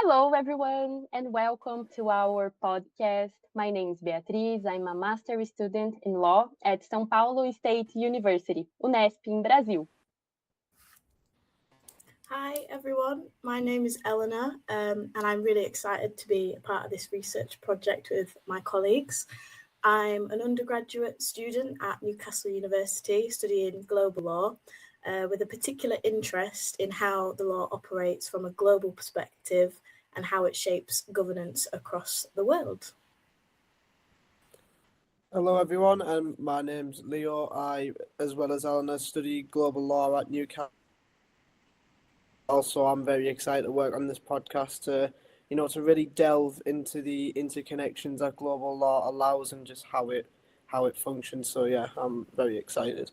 Hello, everyone, and welcome to our podcast. My name is Beatriz. I'm a master student in law at São Paulo State University, Unesp, in Brazil. Hi everyone, my name is Eleanor and I'm really excited to be a part of this research project with my colleagues. I'm an undergraduate student at Newcastle University studying global law with a particular interest in how the law operates from a global perspective and how it shapes governance across the world. Hello everyone, my name's Leo. I, as well as Eleanor, study global law at Newcastle. Also, I'm very excited to work on this podcast to really delve into the interconnections that global law allows and just how it functions. So yeah, I'm very excited.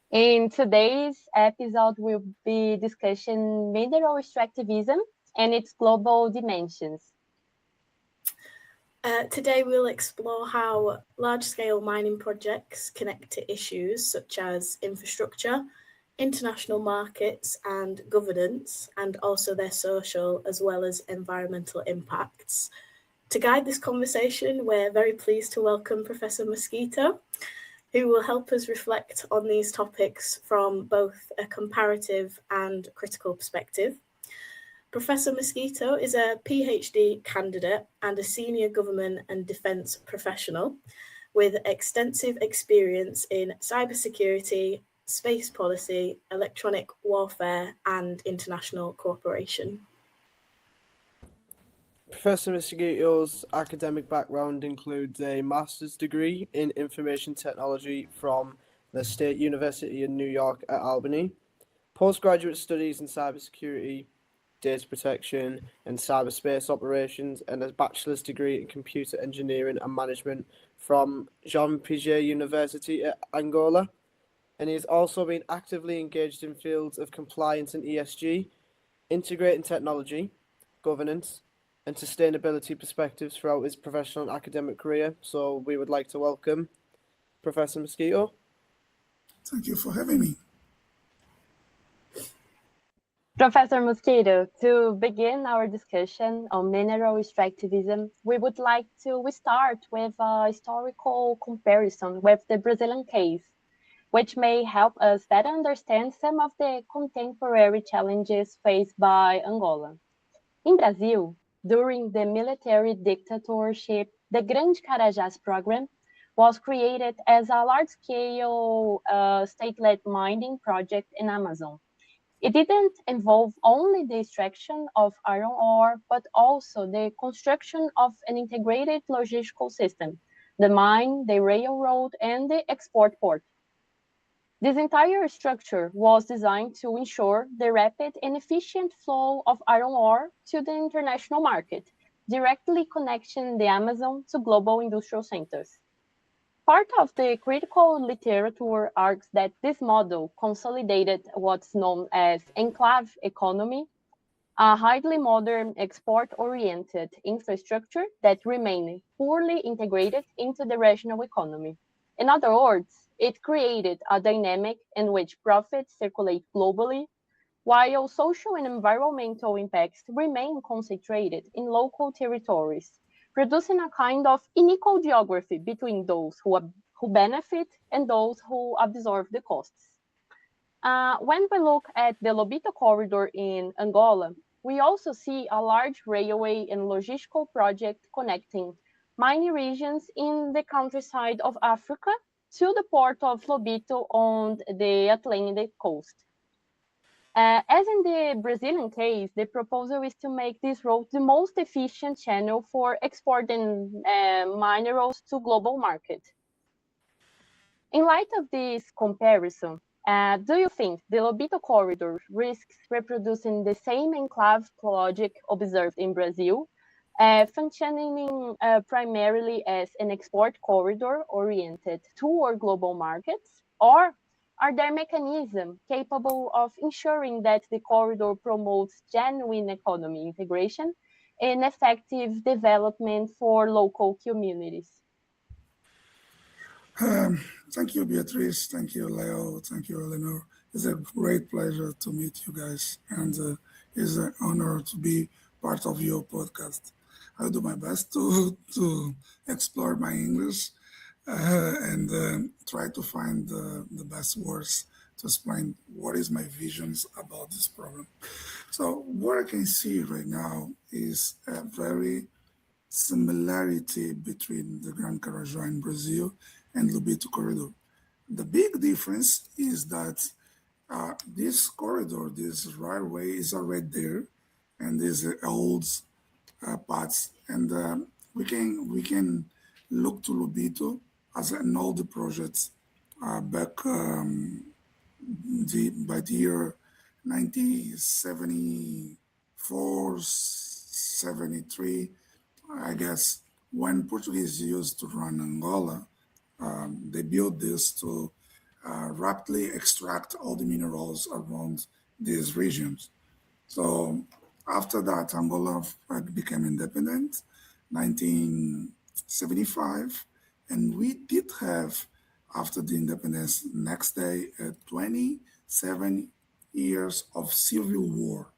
In today's episode, we'll be discussing mineral extractivism and its global dimensions. Today we'll explore how large-scale mining projects connect to issues such as infrastructure, international markets and governance, and also their social as well as environmental impacts. To guide this conversation, we're very pleased to welcome Professor Mosquito, who will help us reflect on these topics from both a comparative and critical perspective. Professor Mosquito is a PhD candidate and a senior government and defence professional with extensive experience in cybersecurity, space policy, electronic warfare, and international cooperation. Professor Mosquito's academic background includes a master's degree in information technology from the State University in New York at Albany, postgraduate studies in cybersecurity, data protection, and cyberspace operations, and a bachelor's degree in computer engineering and management from Jean Piaget University at Angola. And he has also been actively engaged in fields of compliance and ESG, integrating technology, governance, and sustainability perspectives throughout his professional and academic career. So we would like to welcome Professor Mosquito. Thank you for having me. Professor Mosquito, to begin our discussion on mineral extractivism, we would like to start with a historical comparison with the Brazilian case, which may help us better understand some of the contemporary challenges faced by Angola. In Brazil, during the military dictatorship, the Grande Carajás program was created as a large-scale state-led mining project in Amazon. It didn't involve only the extraction of iron ore, but also the construction of an integrated logistical system, the mine, the railroad, and the export port. This entire structure was designed to ensure the rapid and efficient flow of iron ore to the international market, directly connecting the Amazon to global industrial centers. Part of the critical literature argues that this model consolidated what's known as enclave economy, a highly modern export-oriented infrastructure that remained poorly integrated into the regional economy. In other words, it created a dynamic in which profits circulate globally, while social and environmental impacts remain concentrated in local territories, producing a kind of unequal geography between those who benefit and those who absorb the costs. When we look at the Lobito Corridor in Angola, we also see a large railway and logistical project connecting mining regions in the countryside of Africa to the port of Lobito on the Atlantic coast. As in the Brazilian case, the proposal is to make this road the most efficient channel for exporting minerals to global market. In light of this comparison, do you think the Lobito Corridor risks reproducing the same enclave logic observed in Brazil, functioning primarily as an export corridor oriented toward global markets? Or are there mechanisms capable of ensuring that the corridor promotes genuine economy integration and effective development for local communities? Thank you, Beatriz. Thank you, Leo. Thank you, Eleanor. It's a great pleasure to meet you guys, and it's an honor to be part of your podcast. I'll do my best to explore my English and try to find the best words to explain what is my visions about this problem. So what I can see right now is a very similarity between the Grand Carajó in Brazil and Lobito Corridor. The big difference is that this corridor, this railway is already there, and these old parts, and we can look to Lobito as an old project back by the year 1974, 73, I guess, when Portuguese used to run Angola. They built this to rapidly extract all the minerals around these regions. So after that, Angola became independent, 1975, and we did have, after the independence, next day, 27 years of civil war.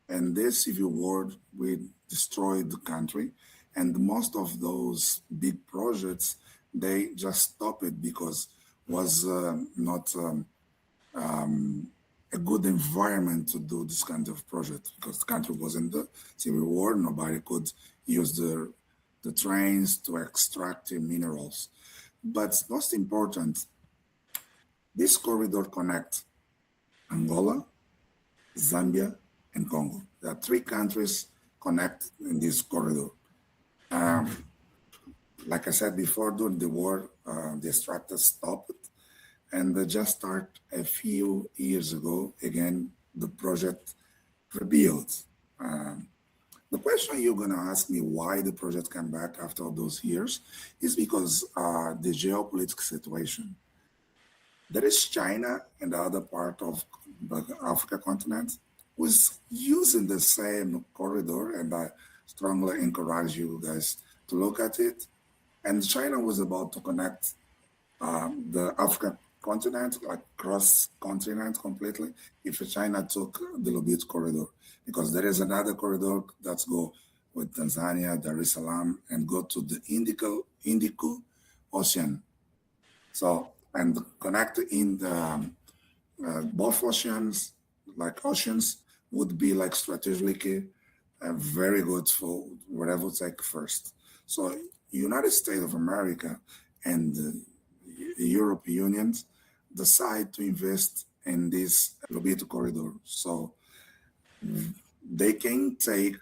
And this civil war, we destroyed the country, and most of those big projects, they just stopped it because was not a good environment to do this kind of project, because the country was in the civil war. Nobody could use the trains to extract the minerals. But most important, this corridor connects Angola, Zambia, and Congo. There are three countries connect in this corridor. Like I said before, during the war, the extractors stopped, and they just start a few years ago, again, the project rebuilt. The question you're gonna ask me why the project came back after all those years is because the geopolitical situation. There is China and the other part of the Africa continent was using the same corridor, and I strongly encourage you guys to look at it. And China was about to connect the African continent, like cross-continent completely, if China took the Lobito Corridor, because there is another corridor that's go with Tanzania, Dar es Salaam, and go to the Indico Ocean. So, and connect in the both oceans, would be like strategically very good for whatever take first. So United States of America and the European Union decide to invest in this Lobito corridor. So they can take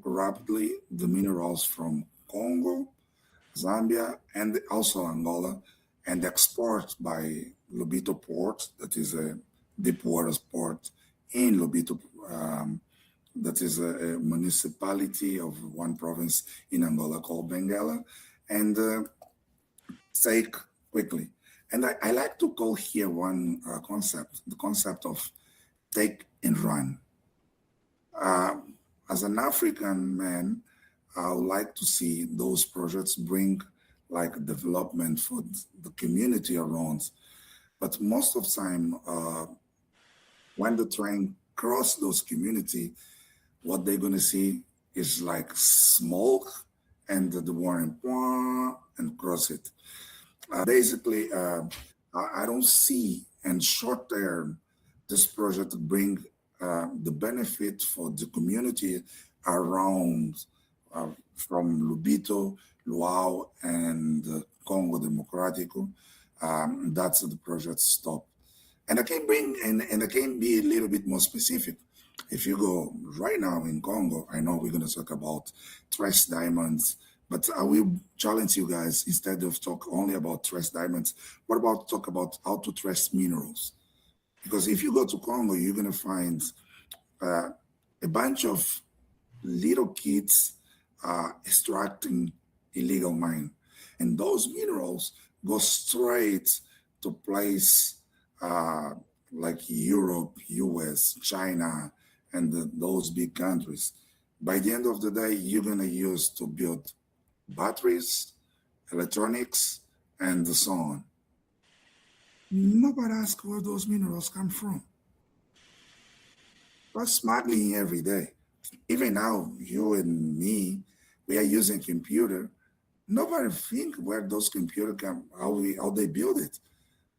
rapidly the minerals from Congo, Zambia, and also Angola, and export by Lobito port, that is a deep water port in Lobito, that is a municipality of one province in Angola called Benguela, and take quickly. And I like to call here one concept, the concept of take and run. As an African man, I would like to see those projects bring like development for the community around. But most of the time, when the train cross those community, what they're gonna see is like smoke and the warning and cross it. Basically, I don't see in short term this project bring the benefit for the community around from Lobito, Luau, and Congo Democrático. That's the project stop. And I can bring, and I can be a little bit more specific. If you go right now in Congo, I know we're going to talk about trace diamonds, but I will challenge you guys, instead of talk only about trace diamonds, what about talk about how to trace minerals? Because if you go to Congo, you're going to find a bunch of little kids extracting illegal mine. And those minerals go straight to place like Europe, US, China, and those big countries. By the end of the day, you're going to use to build batteries, electronics, and so on. Nobody asks where those minerals come from. We're smuggling every day. Even now, you and me, we are using computer. Nobody think where those computers come, how they build it.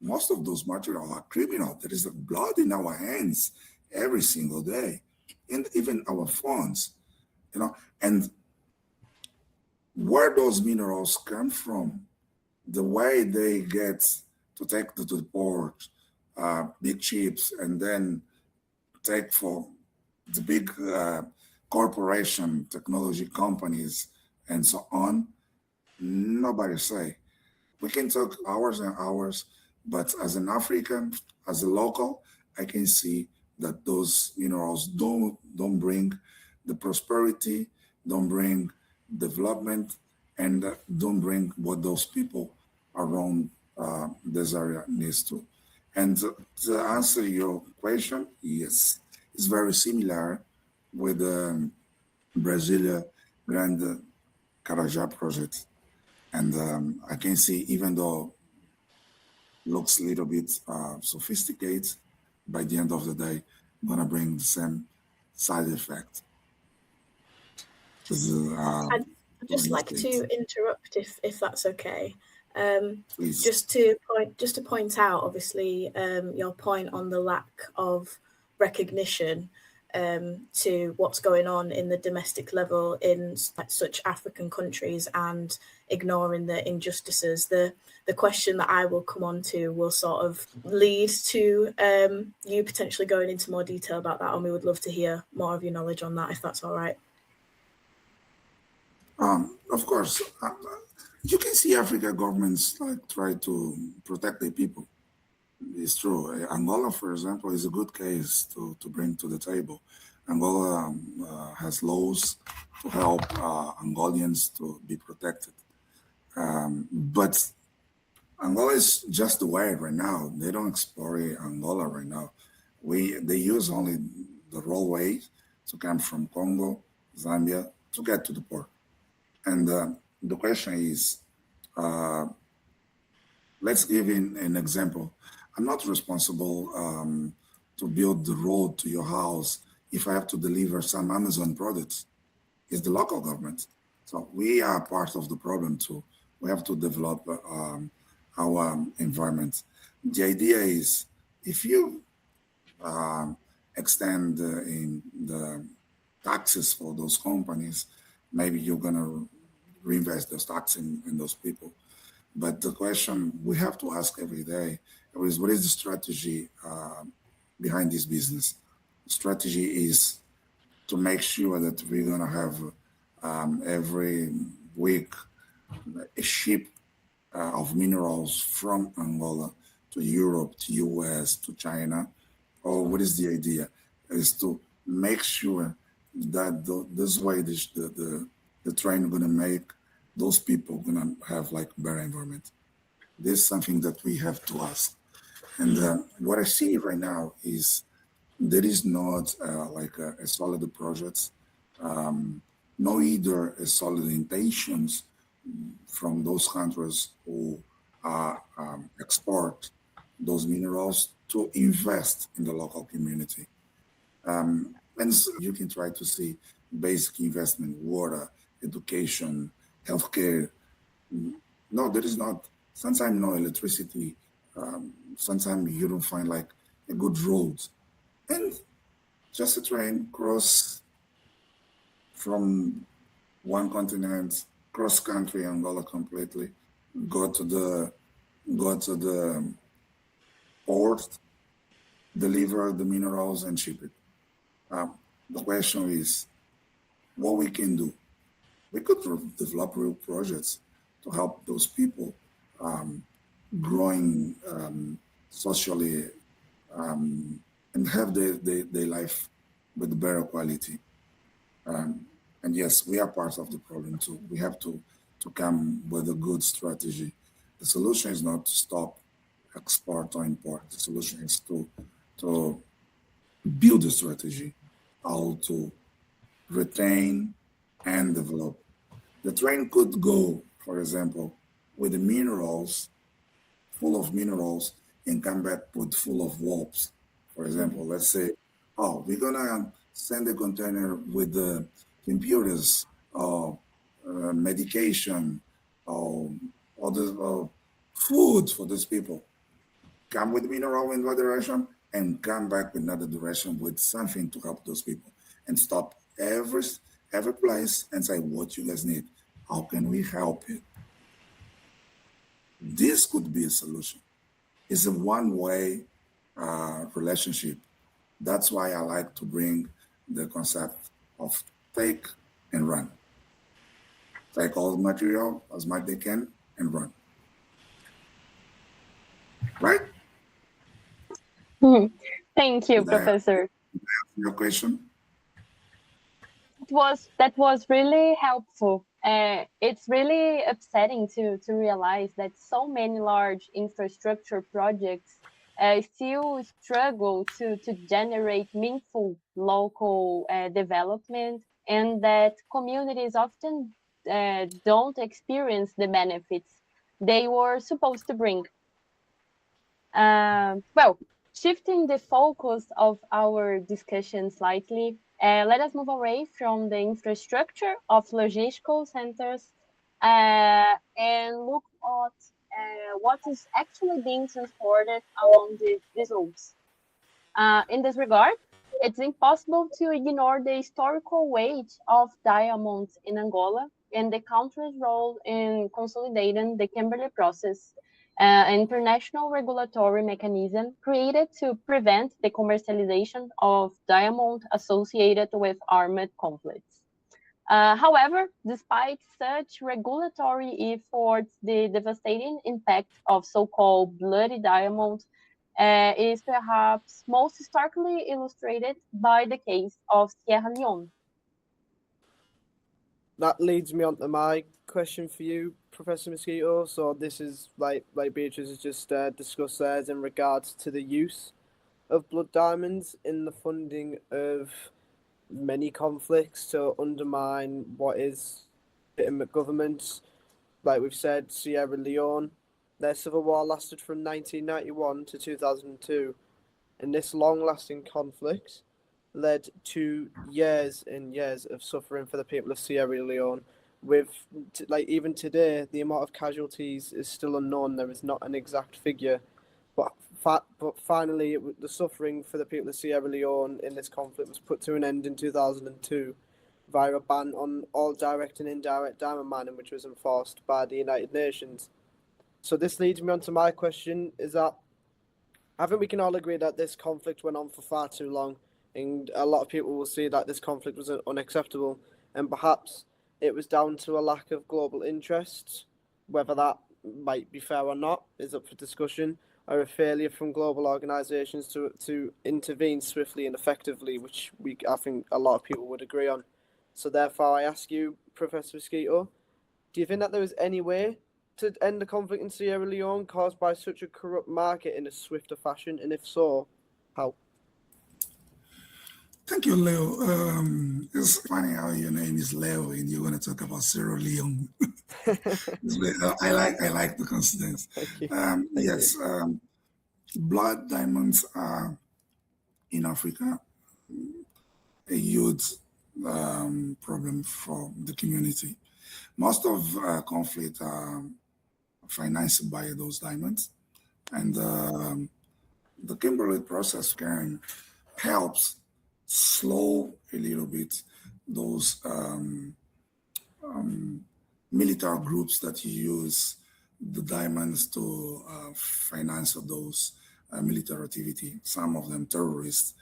Most of those materials are criminal. There is blood in our hands every single day, and even our phones, and where those minerals come from, the way they get to take to the port, big chips, and then take for the big corporation, technology companies, and so on, nobody say. We can talk hours and hours, but as an African, as a local, I can see that those minerals don't bring the prosperity, don't bring development, and don't bring what those people around this area needs to. And to answer your question, yes, it's very similar with the Brasilia Grande Carajá project. And I can see, even though looks a little bit sophisticated, by the end of the day, gonna bring the same side effect. I'd just like to interrupt if that's okay. Please. Just to point out, obviously, your point on the lack of recognition to what's going on in the domestic level in such African countries and ignoring the injustices. The question that I will come on to will sort of lead to you potentially going into more detail about that, and we would love to hear more of your knowledge on that, if that's all right. Of course, you can see African governments like try to protect their people. It's true. Angola, for example, is a good case to bring to the table. Angola has laws to help Angolians to be protected. But Angola is just the way right now. They don't explore Angola right now. They use only the railways to come from Congo, Zambia, to get to the port. And the question is, let's give an example. I'm not responsible to build the road to your house if I have to deliver some Amazon products. It's the local government. So we are part of the problem too. We have to develop our environment. The idea is, if you extend in the taxes for those companies, maybe you're gonna reinvest those taxes in those people. But the question we have to ask every day is, what is the strategy behind this business? The strategy is to make sure that we're gonna have every week a ship of minerals from Angola to Europe, to US, to China. Or what is the idea? Is to make sure that this way the train gonna make those people gonna have like better environment. This is something that we have to ask. And what I see right now is there is not like a solid project, no either a solid intentions from those countries who export those minerals to invest in the local community. And so you can try to see basic investment, water, education, healthcare. No, there is not. Sometimes no electricity. Sometimes you don't find like a good road. And just a train cross from one continent, cross country, Angola completely, go to the port, deliver the minerals and ship it. The question is, what we can do. We could develop real projects to help those people growing socially and have their life with better quality. And yes, we are part of the problem too. We have to come with a good strategy. The solution is not to stop export or import. The solution is to build a strategy, how to retain and develop. The train could go, for example, with the minerals, full of minerals, and come back with full of warps. For example, let's say, oh, we're gonna send a container with the computers or medication or other food for these people. Come with mineral in one direction and come back with another direction with something to help those people, and stop every place and say, what you guys need? How can we help you? This could be a solution. It's a one-way relationship. That's why I like to bring the concept of take and run. Take all the material as much they can and run. Right? Thank you, Professor. Your question? That was really helpful. It's really upsetting to realize that so many large infrastructure projects still struggle to generate meaningful local development, and that communities often don't experience the benefits they were supposed to bring. Well, shifting the focus of our discussion slightly, let us move away from the infrastructure of logistical centers and look at what is actually being transported along these routes. In this regard, it's impossible to ignore the historical weight of diamonds in Angola and the country's role in consolidating the Kimberley process, an international regulatory mechanism created to prevent the commercialization of diamond associated with armed conflicts. However, despite such regulatory efforts, the devastating impact of so-called bloody diamonds is perhaps most starkly illustrated by the case of Sierra Leone. That leads me on to my question for you, Professor Mosquito. So this is like Beatriz has just discussed there, in regards to the use of blood diamonds in the funding of many conflicts to undermine what is legitimate governments. Like we've said, Sierra Leone, their civil war lasted from 1991 to 2002, and this long-lasting conflict led to years and years of suffering for the people of Sierra Leone. With even today, the amount of casualties is still unknown. There is not an exact figure, but finally, the suffering for the people of Sierra Leone in this conflict was put to an end in 2002 via a ban on all direct and indirect diamond mining, which was enforced by the United Nations. So this leads me on to my question: is that I think we can all agree that this conflict went on for far too long, and a lot of people will see that this conflict was unacceptable, and perhaps it was down to a lack of global interest. Whether that might be fair or not is up for discussion, or a failure from global organisations to intervene swiftly and effectively, which I think a lot of people would agree on. So therefore, I ask you, Professor Mosquito, do you think that there is any way to end the conflict in Sierra Leone caused by such a corrupt market in a swifter fashion? And if so, how? Thank you, Leo. It's funny how your name is Leo and you're going to talk about Sierra Leone. I like the coincidence. Yes, blood diamonds are in Africa a huge problem for the community. Most of conflict are financed by those diamonds, and the Kimberley process can helps slow a little bit those military groups that use the diamonds to finance those military activity. Some of them terrorists,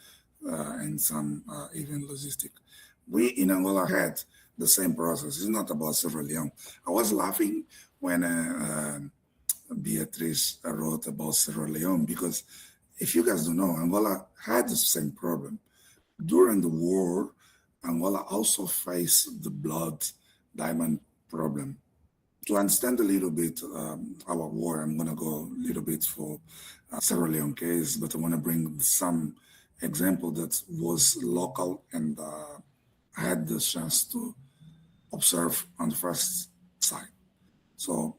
and some even logistic. We in Angola had the same process. It's not about Sierra Leone. I was laughing when Beatriz wrote about Sierra Leone, because if you guys don't know, Angola had the same problem. During the war, Angola also faced the blood diamond problem. To understand a little bit our war, I'm going to go a little bit for Sierra Leone case, but I want to bring some example that was local and I had the chance to observe on the first side. So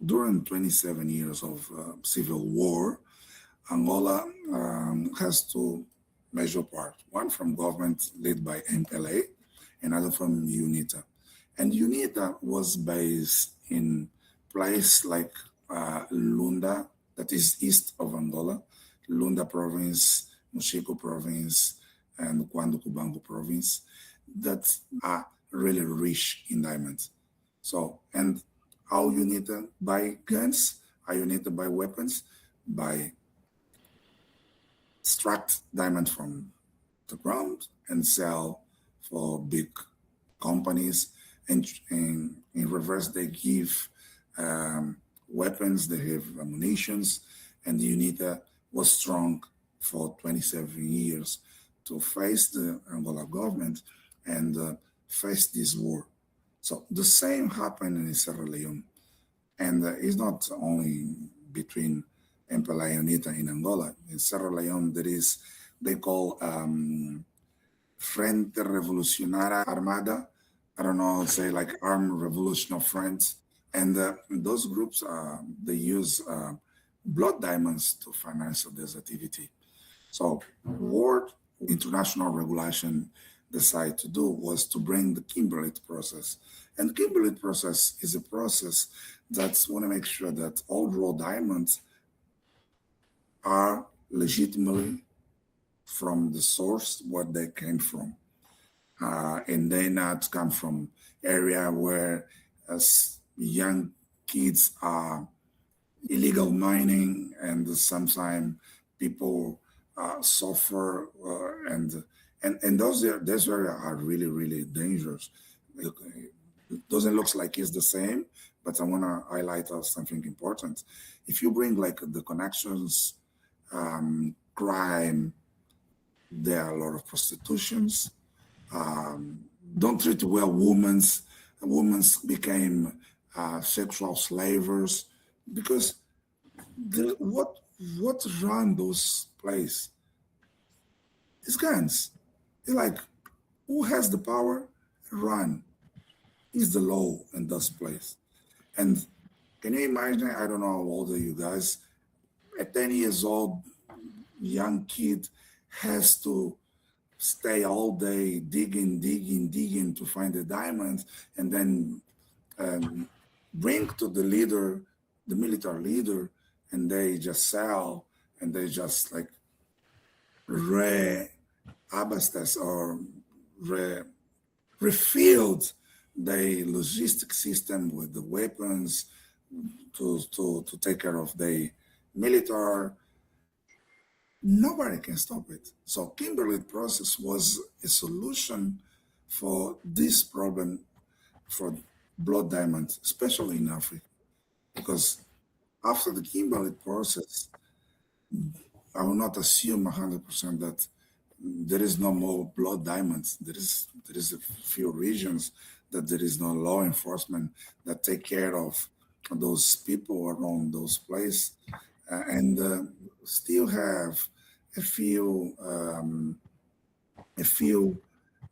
during 27 years of civil war, Angola has to major part. One from government led by MPLA, another from UNITA. And UNITA was based in place like Lunda, that is east of Angola, Lunda province, Mochico province, and Cuando Cubango province, that are really rich in diamonds. So, and how UNITA buy guns, how UNITA buy weapons, by extract diamond from the ground and sell for big companies. And in reverse, they give weapons, they have munitions, and UNITA was strong for 27 years to face the Angola government and face this war. So the same happened in Sierra Leone. And it's not only between MPLA and UNITA in Angola. In Sierra Leone, there is, they call Frente Revolucionária Armada. I don't know, say like Armed Revolution of France. And those groups, they use blood diamonds to finance this activity. So what international regulation decided to do was to bring the Kimberley process. And the Kimberley process is a process that's want to make sure that all raw diamonds are legitimately from the source where they came from. And they not come from area where young kids are illegal mining, and sometimes people suffer, and those areas are really, really dangerous. It doesn't look like it's the same, but I want to highlight something important. If you bring like the connections, crime, there are a lot of prostitutions. Don't treat well women. Women became sexual slavers because what run those places is guns. It's like, who has the power? Run. Is the law in this place. And can you imagine, I don't know how old are you guys, at 10 years old, young kid has to stay all day digging to find the diamonds, and then bring to the leader, the military leader, and they just sell, and they just like re-abastas or refilled the logistic system with the weapons to take care of the military. Nobody can stop it. So Kimberley process was a solution for this problem for blood diamonds, especially in Africa. Because after the Kimberley process, I will not assume 100% that there is no more blood diamonds. There is a few regions that there is no law enforcement that take care of those people around those places, and still have a few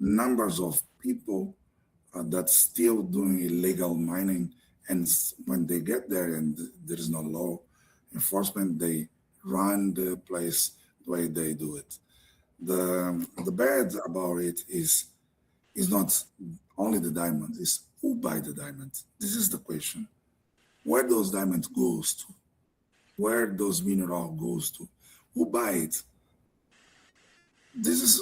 numbers of people that still doing illegal mining. And when they get there and there is no law enforcement, they run the place the way they do it. The bad about it is not only the diamond, it's who buy the diamonds. This is the question. Where those diamonds goes to, where those mineral goes to, who buy it? This is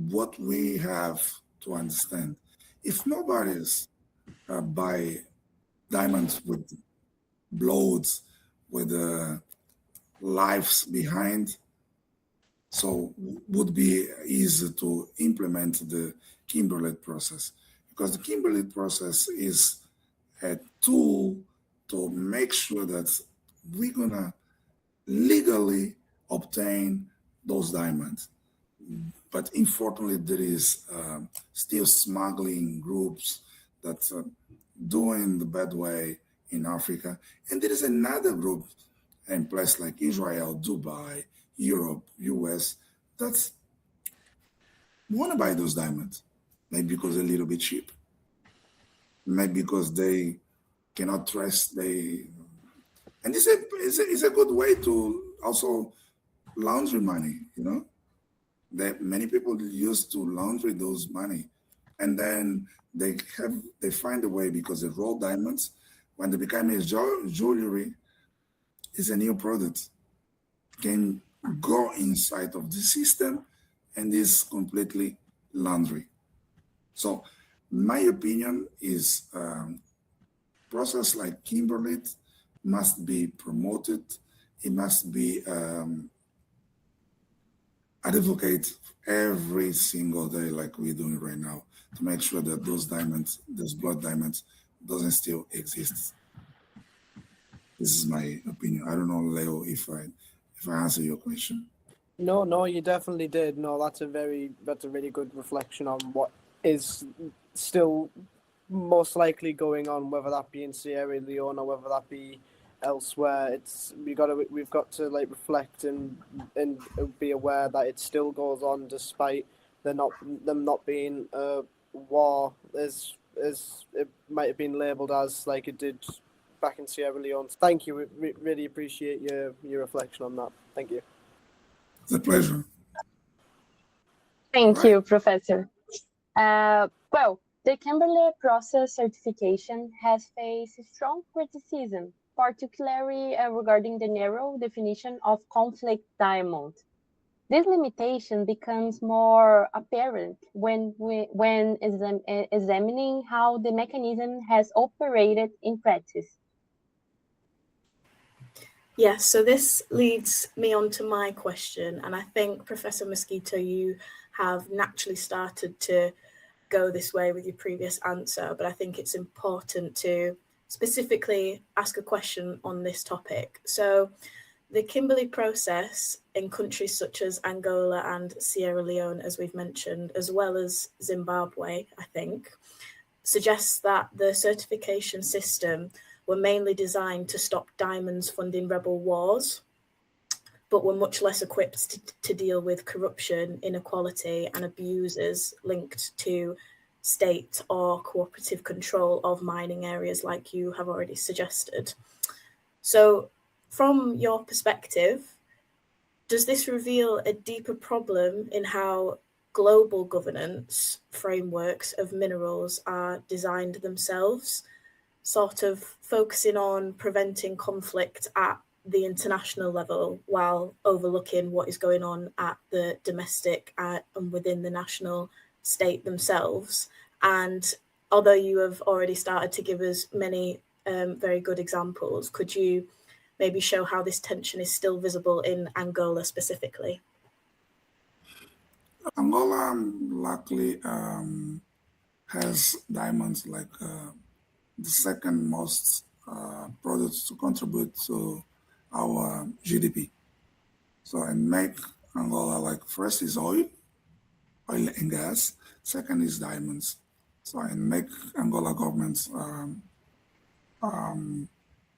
what we have to understand. If nobody's buy diamonds with bloods, with lives behind, so would be easy to implement the Kimberley process, because the Kimberley process is a tool to make sure that we're gonna legally obtain those diamonds. But unfortunately, there is still smuggling groups that are doing the bad way in Africa. And there is another group in places like Israel, Dubai, Europe, US, that want to buy those diamonds. Maybe because they're a little bit cheap. Maybe because they cannot trust and it's a good way to also launder money, you know? that many people used to launder those money, and then they find a way, because they roll diamonds when they become a jewelry is a new product, can go inside of the system and is completely laundry. So my opinion is process like Kimberley must be promoted. It must be advocate every single day, like we're doing right now, to make sure that those diamonds, those blood diamonds, doesn't still exist. This is my opinion. I don't know, Leo, if I answer your question. No, you definitely did. No, that's a really good reflection on what is still most likely going on, whether that be in Sierra Leone or whether that be elsewhere. We've got to like reflect and be aware that it still goes on despite them not being a war as it might have been labelled as, like it did back in Sierra Leone. Thank you. We really appreciate your reflection on that. Thank you. It's a pleasure. Thank you, Professor. Well, the Kimberley Process Certification has faced strong criticism, particularly regarding the narrow definition of conflict diamond. This limitation becomes more apparent when examining how the mechanism has operated in practice. Yes, so this leads me on to my question, and I think, Professor Mosquito, you have naturally started to go this way with your previous answer, but I think it's important to specifically ask a question on this topic. So the Kimberley process in countries such as Angola and Sierra Leone, as we've mentioned, as well as Zimbabwe, I think, suggests that the certification system were mainly designed to stop diamonds funding rebel wars, but were much less equipped to deal with corruption, inequality, and abuses linked to state or cooperative control of mining areas, like you have already suggested. So from your perspective, does this reveal a deeper problem in how global governance frameworks of minerals are designed themselves, sort of focusing on preventing conflict at the international level while overlooking what is going on at the domestic and within the national state themselves? And although you have already started to give us many very good examples, could you maybe show how this tension is still visible in Angola specifically? Angola luckily has diamonds like the second most products to contribute to our GDP. So and make Angola, like, first is oil and gas, second is diamonds. So and make Angola governments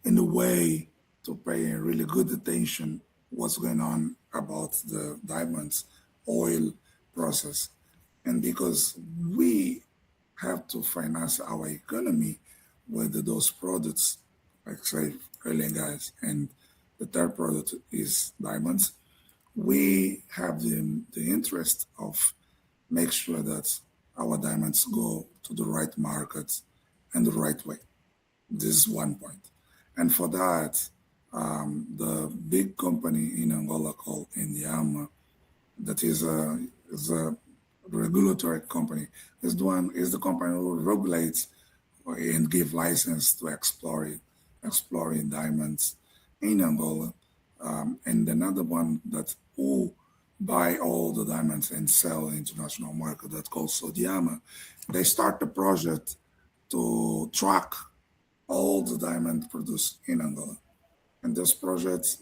in a way to pay really good attention what's going on about the diamonds oil process. And because we have to finance our economy with those products, like say oil and gas, and the third product is diamonds, we have the interest of make sure that our diamonds go to the right markets and the right way. This is one point. And for that, the big company in Angola called Indiama, that is a regulatory company, is the company who regulates and give license to exploring diamonds in Angola. And another one that who buy all the diamonds and sell in international market, that's called Sodiama. They start the project to track all the diamonds produced in Angola. And this project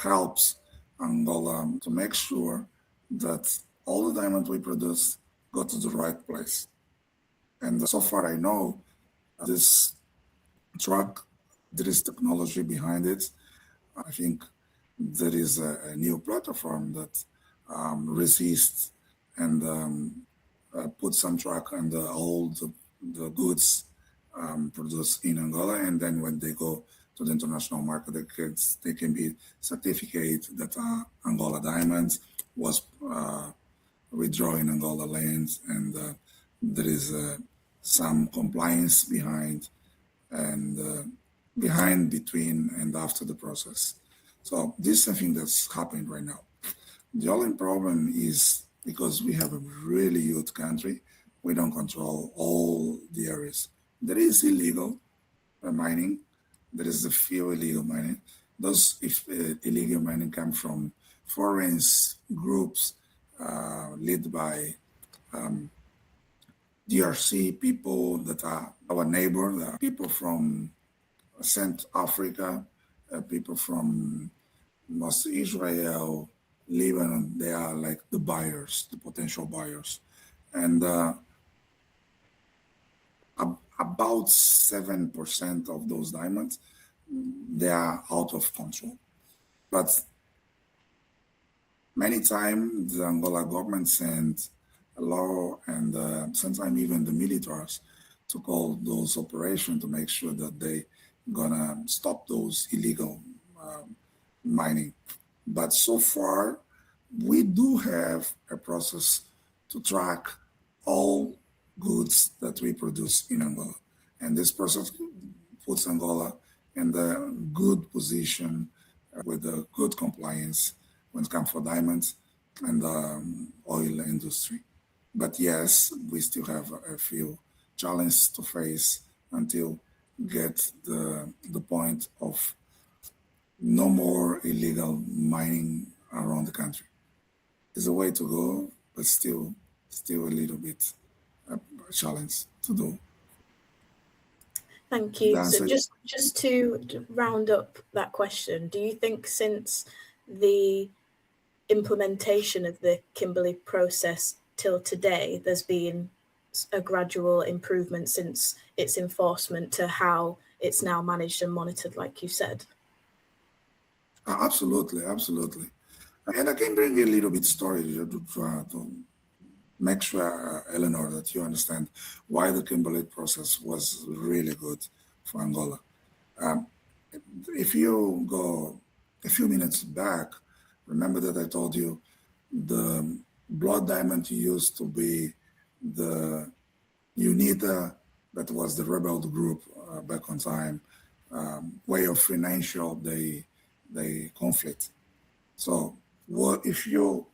helps Angola to make sure that all the diamonds we produce go to the right place. And so far I know this truck, there is technology behind it. I think there is a new platform that resists and put some truck on the goods produced in Angola, and then when they go to the international market, they can be certificate that Angola diamonds was withdrawing Angola lands, and there is some compliance behind, and behind, between, and after the process. So this is something that's happening right now. The only problem is because we have a really huge country, we don't control all the areas. There is illegal mining. There is a few illegal mining. Those illegal mining come from foreign groups led by DRC people that are our neighbor, people from Central Africa, people from most Israel, Lebanon. They are like the buyers, the potential buyers. And about 7% of those diamonds, they are out of control. But many times the Angola government sent a law, and sometimes even the militaries to call those operations to make sure that they gonna stop those illegal mining. But so far, we do have a process to track all goods that we produce in Angola. And this process puts Angola in the good position with the good compliance when it comes for diamonds and the oil industry. But yes, we still have a few challenges to face until get the point of no more illegal mining around the country. It's a way to go, but still a little bit a challenge to do. Thank you. So just to round up that question, do you think since the implementation of the Kimberley process till today, there's been a gradual improvement since its enforcement to how it's now managed and monitored, like you said? Absolutely. And I can bring you a little bit story to make sure, Eleanor, that you understand why the Kimberley process was really good for Angola. If you go a few minutes back, remember that I told you the blood diamond used to be the UNITA, that was the rebel group back on time, way of financial the conflict. So what if you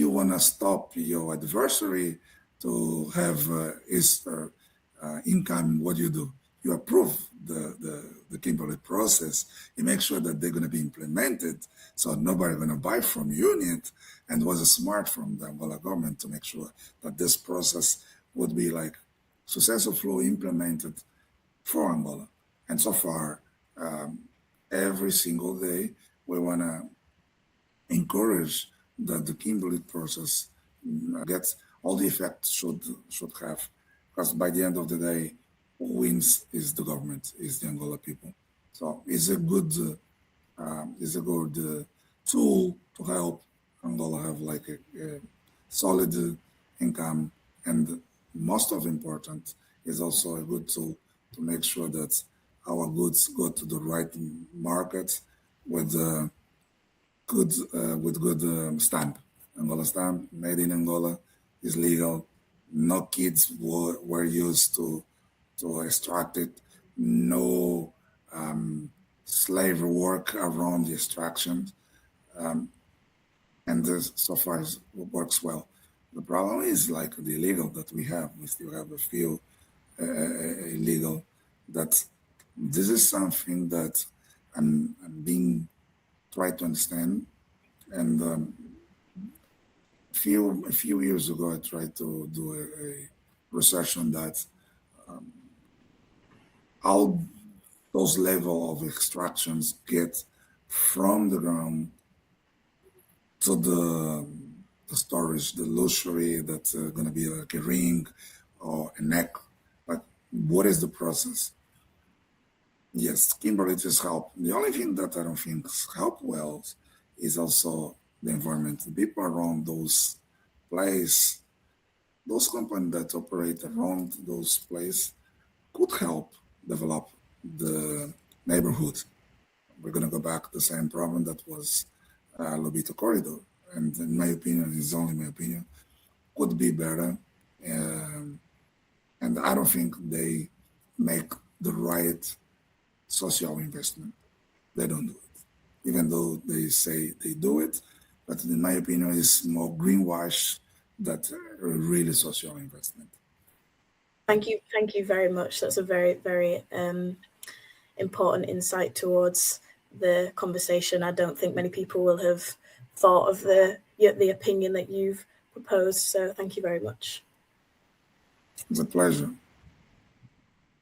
want to stop your adversary to have his income? What do? You approve the Kimberley process. You make sure that they're going to be implemented, so nobody's going to buy from unit. And it was smart from the Angola government to make sure that this process would be like successfully implemented for Angola. And so far, every single day, we want to encourage that the Kimberley process gets all the effect should have, because by the end of the day, who wins is the government, is the Angola people. So it's a good tool to help Angola have like a solid income, and most of important is also a good tool to make sure that our goods go to the right market with good stamp. Angola stamp, made in Angola, is legal. No kids were used to extract it. No slave work around the extraction. And this so far works well. The problem is like the illegal that we have. We still have a few illegal. That this is something that I'm being tried to understand. And a few years ago, I tried to do a research on that. How those level of extractions get from the ground to the storage, the luxury that's going to be like a ring or a neck. But what is the process? Yes, Kimberley just help. The only thing that I don't think help well is also the environment. The people around those places, those companies that operate around those places could help develop the neighborhood. We're going to go back to the same problem that was Lobito Corridor. And in my opinion, it's only my opinion, could be better. And I don't think they make the right social investment. They don't do it, even though they say they do it. But in my opinion, it's more greenwash than really social investment. Thank you very much. That's a very, very important insight towards the conversation. I don't think many people will have thought of the opinion that you've proposed. So thank you very much. It's a pleasure.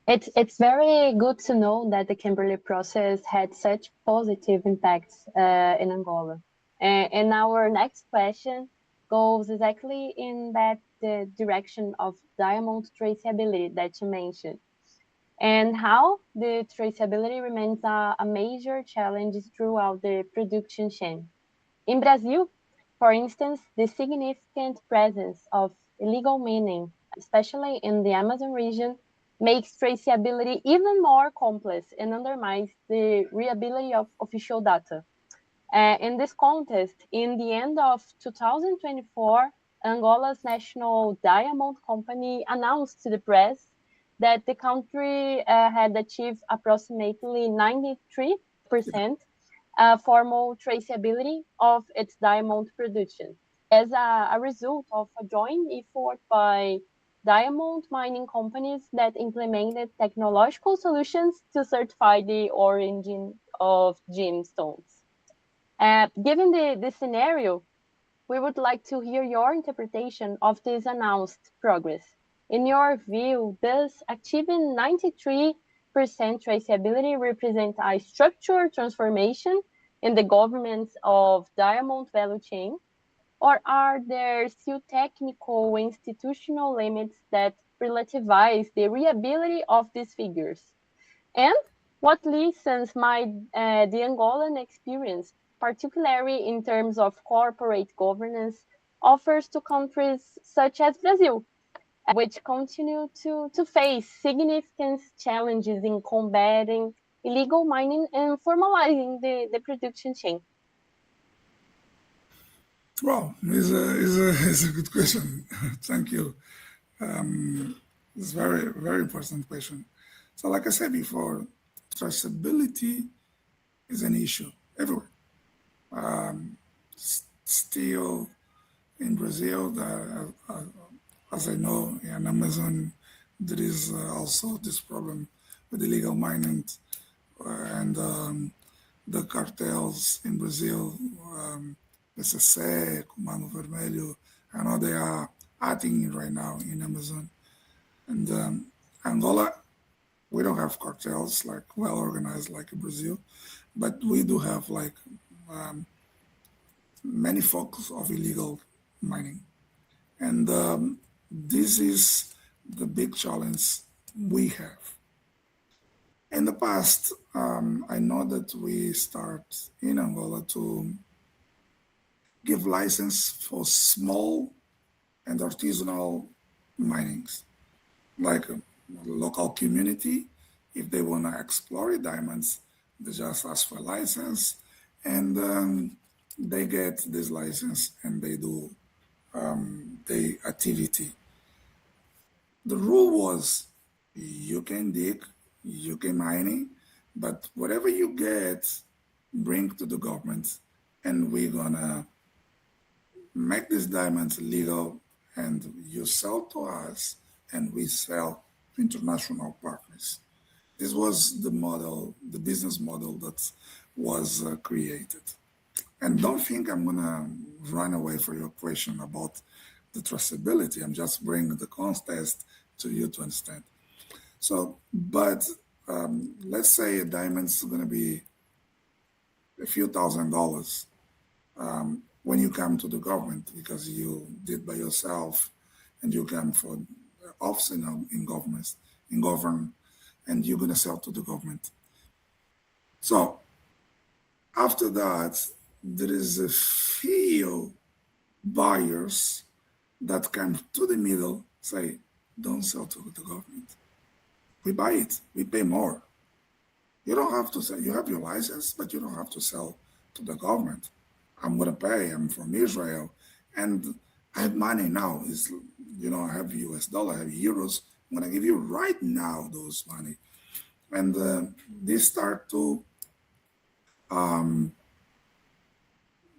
It's very good to know that the Kimberley process had such positive impacts in Angola. And our next question goes exactly in that direction of diamond traceability that you mentioned, and how the traceability remains a major challenge throughout the production chain. In Brazil, for instance, the significant presence of illegal mining, especially in the Amazon region, makes traceability even more complex and undermines the reliability of official data. In this context, in the end of 2024, Angola's national diamond company announced to the press that the country had achieved approximately 93% formal traceability of its diamond production as a result of a joint effort by diamond mining companies that implemented technological solutions to certify the origin of gemstones. Given the scenario, we would like to hear your interpretation of this announced progress. In your view, does achieving 93% traceability represent a structural transformation in the governance of diamond value chain? Or are there still technical institutional limits that relativize the reliability of these figures? And what lessons might the Angolan experience, particularly in terms of corporate governance, offers to countries such as Brazil, which continue to face significant challenges in combating illegal mining and formalizing the production chain? Well, it's a good question. Thank you. It's a very, very important question. So like I said before, traceability is an issue everywhere. Still in Brazil, as I know, in Amazon, there is also this problem with illegal mining and the cartels in Brazil, PCC, Comando Vermelho. I know they are acting right now in Amazon. And Angola, we don't have cartels like well organized like in Brazil, but we do have like many focus of illegal mining. And this is the big challenge we have. In the past, I know that we start in Angola to give license for small and artisanal minings, like a local community. If they want to explore diamonds, they just ask for a license, and they get this license and they do the activity. The rule was you can dig, you can mining, but whatever you get, bring to the government, and we're gonna make these diamonds legal, and you sell to us, and we sell to international partners. This was the model, the business model that was created. And don't think I'm gonna run away from your question about the traceability. I'm just bringing the context to you to understand. So, but let's say a diamond's gonna be a few $1,000s when you come to the government because you did by yourself, and you come for office in government, and you're gonna sell to the government. So after that, there is a few buyers that come to the middle, say, don't sell to the government. We buy it, we pay more. You don't have to sell, you have your license, but you don't have to sell to the government. I'm gonna pay, I'm from Israel. And I have money now. I have US dollar, I have euros. I'm gonna give you right now those money. And they start to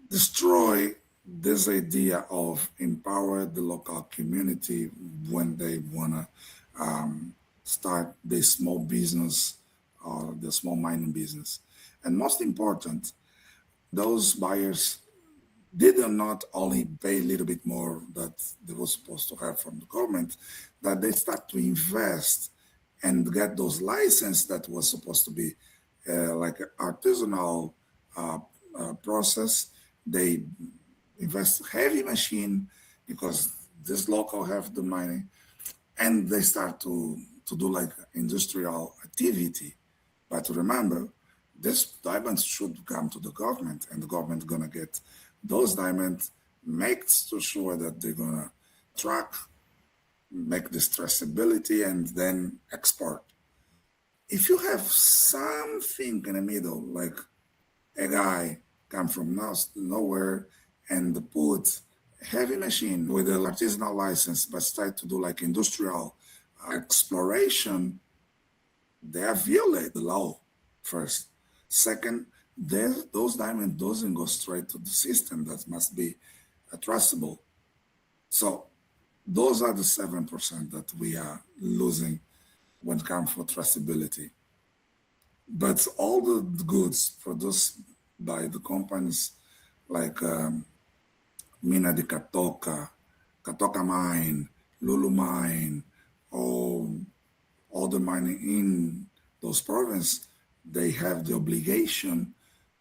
destroy this idea of empower the local community when they wanna start the small business or the small mining business. And most important, those buyers did not only pay a little bit more that they were supposed to have from the government, that they start to invest and get those licenses that was supposed to be like an artisanal process. They invest heavy machine because this local have the money, and they start to do like industrial activity. But remember, this diamonds should come to the government, and the government gonna get those diamonds, makes to sure that they're gonna track, make this traceability, and then export. If you have something in the middle, like a guy come from nowhere and put heavy machine with an artisanal license, but start to do like industrial exploration, they violate the law first. Second, those diamonds doesn't go straight to the system that must be traceable. So those are the 7% that we are losing when it comes for traceability. But all the goods produced by the companies like Mina de Catoca, Catoca Mine, Lulu Mine, all the mining in those provinces, they have the obligation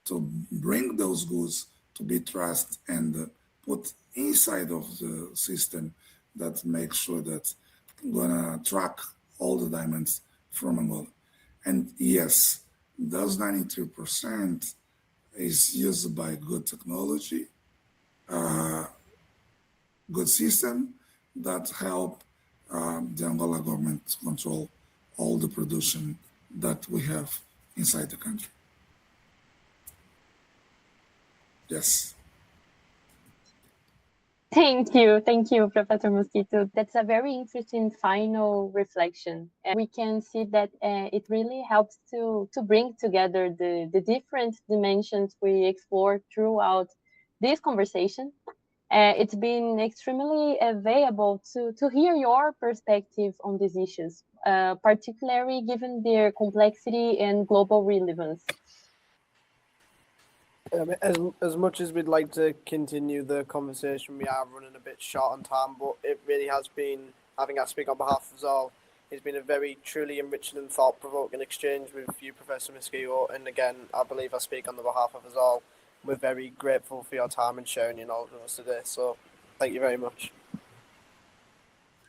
to bring those goods to be traced and put inside of the system that makes sure that gonna track all the diamonds from Angola. And yes, those 93% is used by good technology, good system that help the Angola government to control all the production that we have inside the country. Yes. Thank you, Professor Mosquito. That's a very interesting final reflection. And we can see that it really helps to bring together the different dimensions we explore throughout this conversation. It's been extremely valuable to hear your perspective on these issues, particularly given their complexity and global relevance. As much as we'd like to continue the conversation, we are running a bit short on time, but it really has been, I think I speak on behalf of us all, it's been a very truly enriching and thought-provoking exchange with you, Professor Mosquito, and again, I believe I speak on the behalf of us all. We're very grateful for your time and sharing your knowledge with us today, so thank you very much.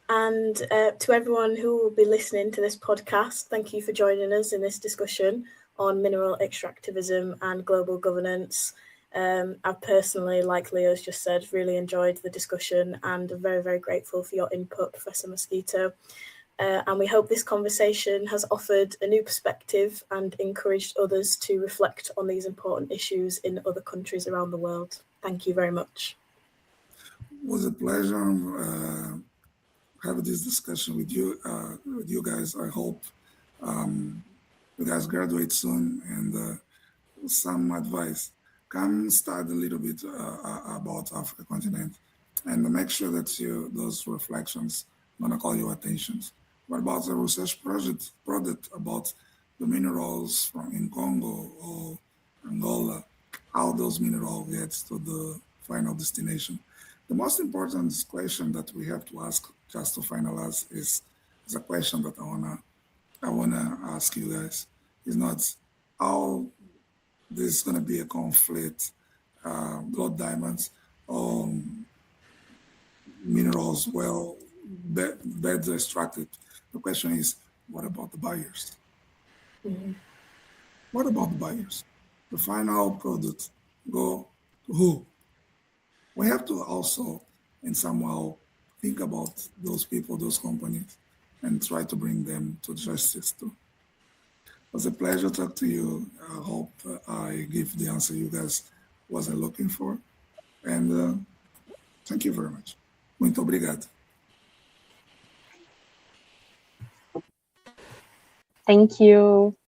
And to everyone who will be listening to this podcast, thank you for joining us in this discussion on mineral extractivism and global governance. I've personally, like Leo's just said, really enjoyed the discussion and I'm very, very grateful for your input, Professor Mosquito. And we hope this conversation has offered a new perspective and encouraged others to reflect on these important issues in other countries around the world. Thank you very much. It was a pleasure having this discussion with you guys. I hope you guys graduate soon, and some advice. Come study a little bit about Africa continent, and make sure that those reflections gonna call your attention. What about the research project about the minerals from in Congo or Angola, how those minerals get to the final destination? The most important question that we have to ask just to finalize is a question that I wanna ask you guys. Is not how there's gonna be a conflict, blood diamonds, minerals beds extracted. The question is, what about the buyers? Mm-hmm. What about the buyers? The final product go to who? We have to also, in somehow, think about those people, those companies, and try to bring them to justice too. It was a pleasure to talk to you. I hope I give the answer you guys wasn't looking for. And thank you very much. Muito obrigado. Thank you.